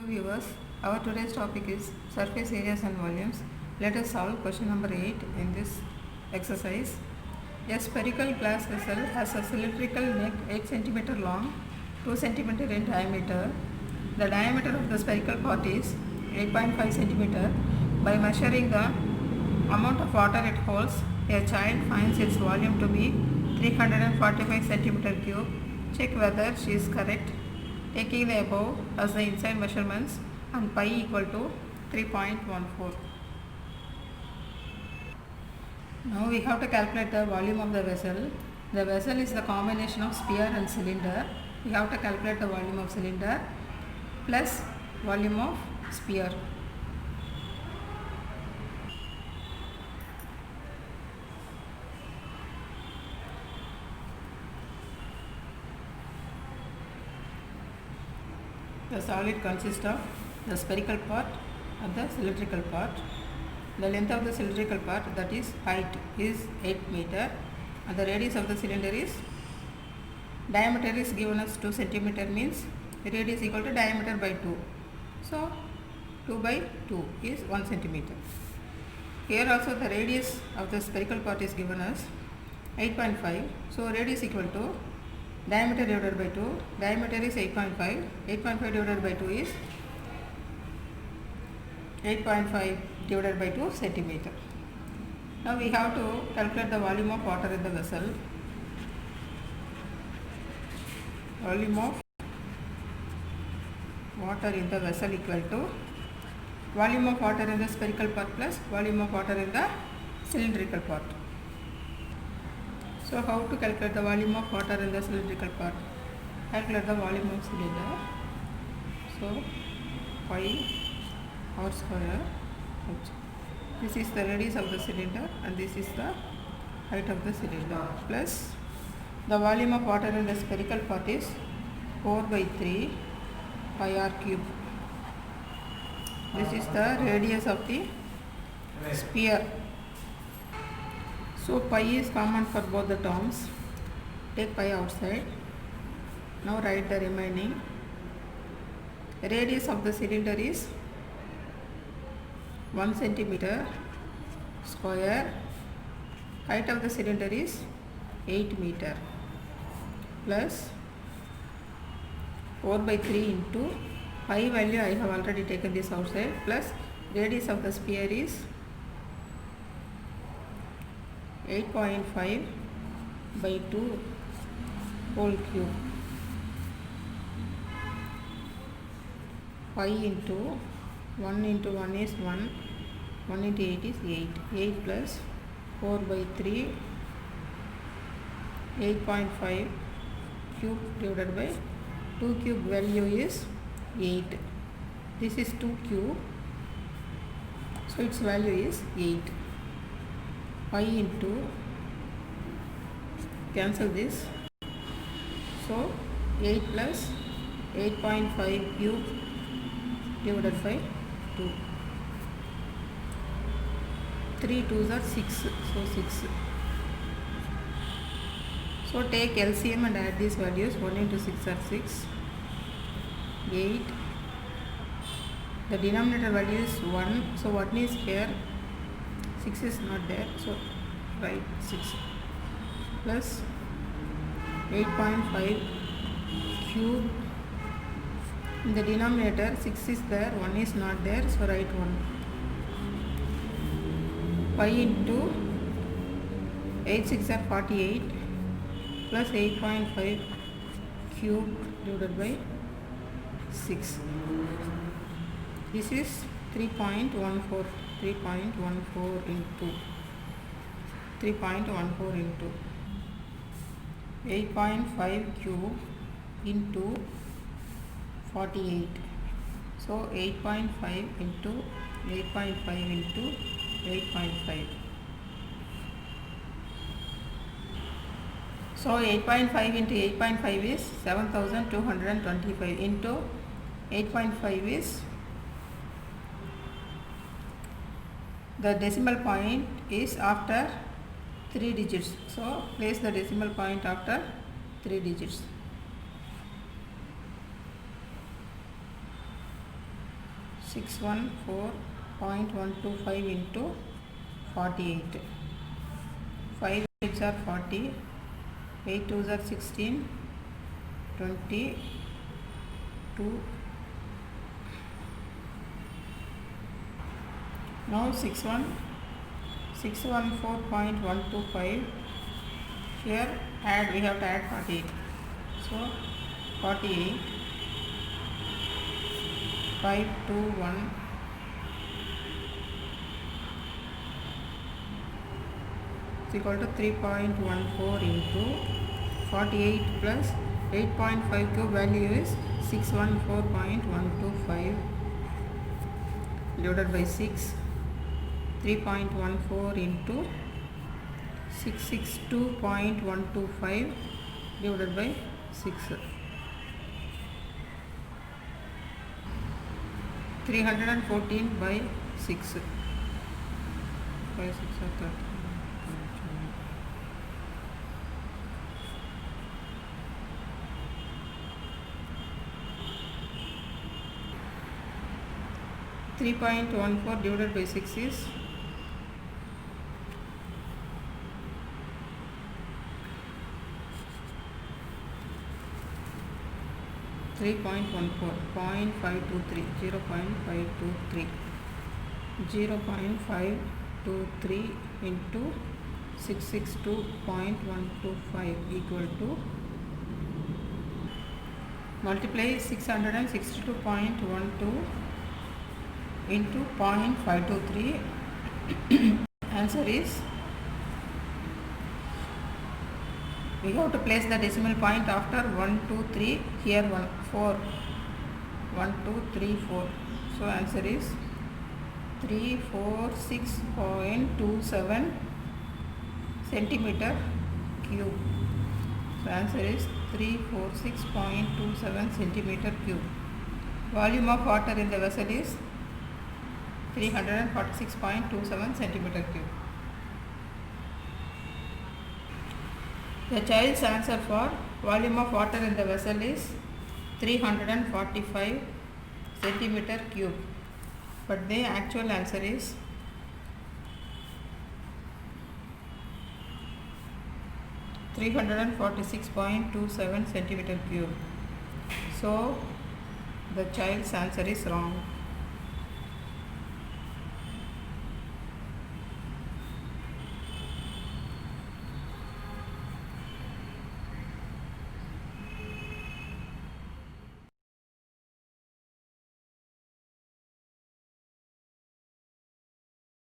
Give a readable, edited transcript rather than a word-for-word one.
Viewers, our today's topic is surface areas and volumes. Let us solve question number 8 in this exercise. A spherical glass vessel has a cylindrical neck 8 cm long, 2 cm in diameter. The diameter of the spherical part is 8.5 cm. By measuring the amount of water it holds, a child finds its volume to be 345 cm cube. Check whether she is correct. Taking the above as the inside measurements and pi equal to 3.14. Now we have to calculate the volume of the vessel. The vessel is the combination of sphere and cylinder. We have to calculate the volume of cylinder plus volume of sphere. The solid consists of the spherical part and the cylindrical part. The length of the cylindrical part, that is height, is 8 meter, and the radius of the cylinder is, diameter is given as 2 centimeter, means radius equal to diameter by 2. So 2 by 2 is 1 centimeter. Here also the radius of the spherical part is given as 8.5. So radius equal to diameter divided by 2. Diameter is 8.5. 8.5 divided by 2 is 8.5 divided by 2 centimeter. Now we have to calculate the volume of water in the vessel. Volume of water in the vessel equal to volume of water in the spherical part plus volume of water in the cylindrical part. So how to calculate the volume of water in the cylindrical part? Calculate the volume of cylinder. So pi r square. This is the radius of the cylinder and this is the height of the cylinder, plus the volume of water in the spherical part is 4 by 3 pi r cube. This is the radius of the sphere. So pi is common for both the terms. Take pi outside. Now write the remaining. Radius of the cylinder is 1 centimeter square. Height of the cylinder is 8 meter, plus 4 by 3 into pi value I have already taken this outside, plus radius of the sphere is 8.5 by 2 whole cube. Pi into 1 into 1 is 1, 1 into 8 is 8. 8 plus 4 by 3, 8.5 cube divided by 2 cube value is 8. This is 2 cube, so its value is 8. Pi into, cancel this, so 8 plus 8.5 cube divided by 2. 3 2s are 6, so 6. So take LCM and add these values. 1 into 6 are 6, 8. The denominator value is 1, so 1 is here, 6 is not there, so write 6, plus 8.5 cube. In the denominator 6 is there, 1 is not there, so write 1. Pi into 8 6 are 48, plus 8.5 cube divided by 6. This is 3.14. 3.14 into 8.5 cube into 48. So 8.5 into 8.5 into 8.5. So 8.5 into 8.5 is 7225 into 8.5 is, the decimal point is after 3 digits. So place the decimal point after 3 digits. 614.125 into 48. 5 8s are 40, 8 2s are 16, 22. Now 614.125. Here we have to add 48. So 48, 5 2 1 is equal to 3.14 into 48 plus 8.5 cube value is 614.125 divided by 6. 3.14 into 662.125 divided by 6. 314 by 6. 5 6 are 30. 3.14 divided by 6 is 0.523 into 662.125 equal to, multiply 662.12 into 0.523. Answer is, we have to place the decimal point after 1 2 3, here 1 4, 1 2 3 4. So answer is 346.27 centimeter cube. So answer is 346.27 centimeter cube. Volume of water in the vessel is 346.27 centimeter cube. The child's answer for volume of water in the vessel is 345 centimeter cube, but the actual answer is 346.27 centimeter cube. So the child's answer is wrong.